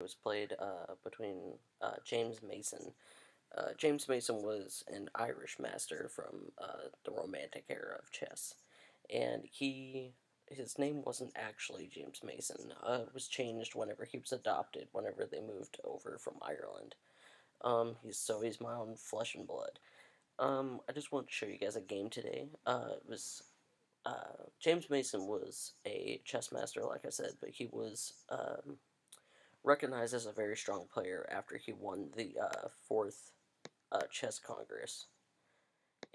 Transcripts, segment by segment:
was played between James Mason. James Mason was an Irish master from the Romantic era of chess, and his name wasn't actually James Mason. It was changed whenever he was adopted, whenever they moved over from Ireland. He's my own flesh and blood. I just want to show you guys a game today. James Mason was a chess master, like I said, but he was recognized as a very strong player after he won the fourth chess congress.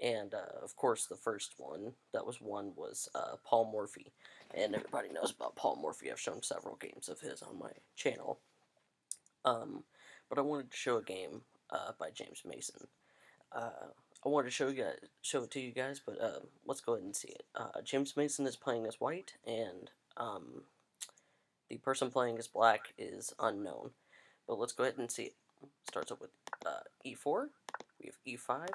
And of course, the first one that was won was Paul Morphy, and everybody knows about Paul Morphy. I've shown several games of his on my channel. But I wanted to show a game by James Mason. I wanted to show it to you guys, but let's go ahead and see it. James Mason is playing as white, and the person playing as black is unknown. But let's go ahead and see it. Starts up with e4. We have e5,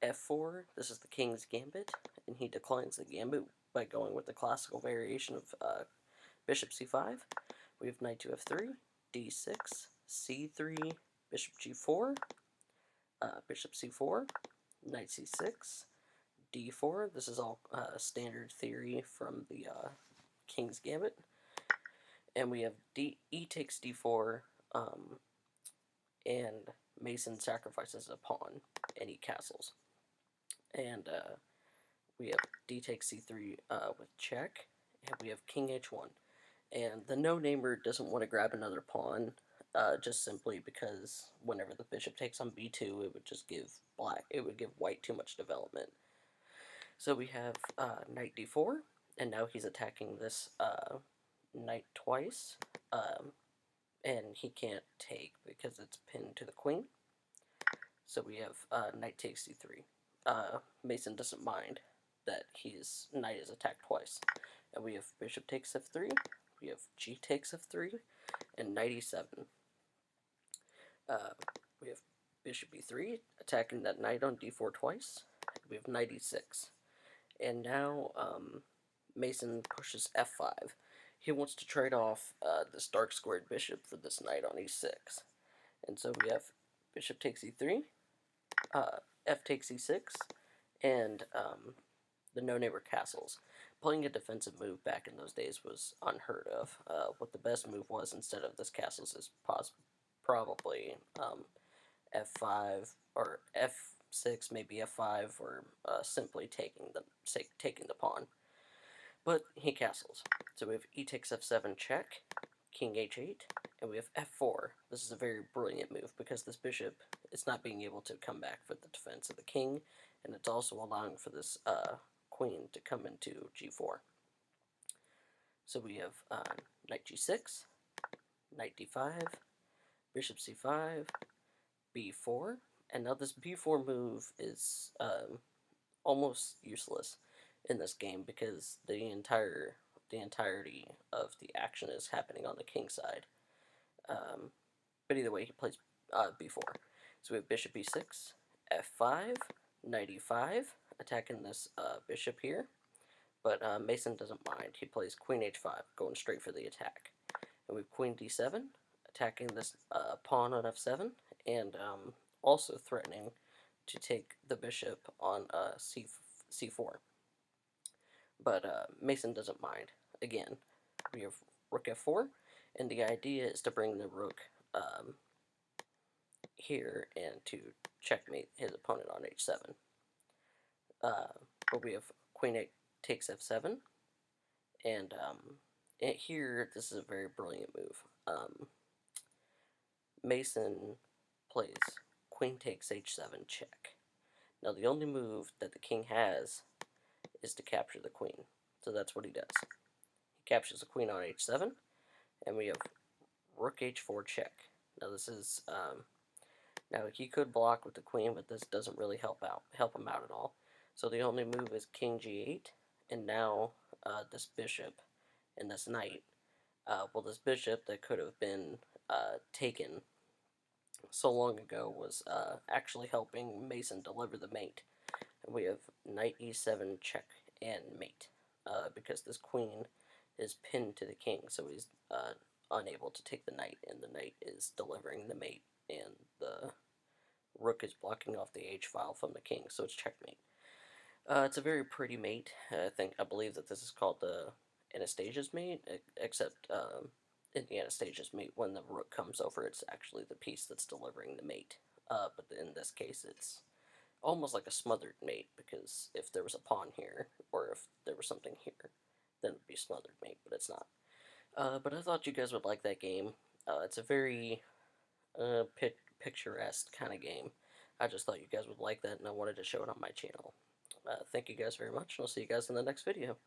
f4. This is the king's gambit, and he declines the gambit by going with the classical variation of bishop c5. We have knight to f3, d6, c3, bishop g4, bishop c4, knight c6, d4. This is all standard theory from the king's gambit. And we have e takes d4, and Mason sacrifices a pawn, and he castles. And we have d takes c3 with check, and we have king h1. And the no-namer doesn't want to grab another pawn, just simply because whenever the bishop takes on b2, it would just give white too much development. So we have knight d4, and now he's attacking this knight twice, and he can't take because it's pinned to the queen. So we have knight takes c3. Mason doesn't mind that his knight is attacked twice. And we have bishop takes f3, we have g takes f3, and knight e7. We have bishop e3, attacking that knight on d4 twice. We have knight e6. And now Mason pushes f5. He wants to trade off this dark squared bishop for this knight on e6. And so we have bishop takes e3, f takes e6, and the no-neighbor castles. Playing a defensive move back in those days was unheard of. What the best move was instead of this castles is probably f5 or f6, maybe f5, or simply taking the pawn. But he castles. So we have e takes f7 check, king h8, and we have f4. This is a very brilliant move because this bishop is not being able to come back for the defense of the king, and it's also allowing for this queen to come into g4. So we have knight g6, knight d5, bishop c5, b4, and now this b4 move is almost useless in this game because the entirety of the action is happening on the king side. But either way, he plays b4. So we have bishop e6, f5, knight e5, attacking this bishop here. But Mason doesn't mind. He plays queen h5, going straight for the attack. And we have queen d7, attacking this pawn on f7, and also threatening to take the bishop on c4. But Mason doesn't mind. Again, we have rook f4, and the idea is to bring the rook here and to checkmate his opponent on h7. But we have queen takes f7, and here this is a very brilliant move. Mason plays queen takes h7 check. Now the only move that the king has is to capture the queen, so that's what he does. He captures the queen on h7, and we have rook h4 check. Now this is now he could block with the queen, but this doesn't really help him out at all. So the only move is king g8, and now this bishop and this knight. Well, this bishop that could have been taken so long ago was actually helping Mason deliver the mate. And we have knight e7 check and mate, because this queen is pinned to the king, so he's unable to take the knight, and the knight is delivering the mate, and the rook is blocking off the h file from the king, so it's checkmate. It's a very pretty mate. I believe that this is called the Anastasia's mate, except in the Anastasia's mate, when the rook comes over, it's actually the piece that's delivering the mate. But in this case, it's almost like a smothered mate, because if there was a pawn here, or if there was something here, then it would be smothered mate, but it's not. But I thought you guys would like that game. It's a very picturesque kind of game. I just thought you guys would like that, and I wanted to show it on my channel. Thank you guys very much, and I'll see you guys in the next video.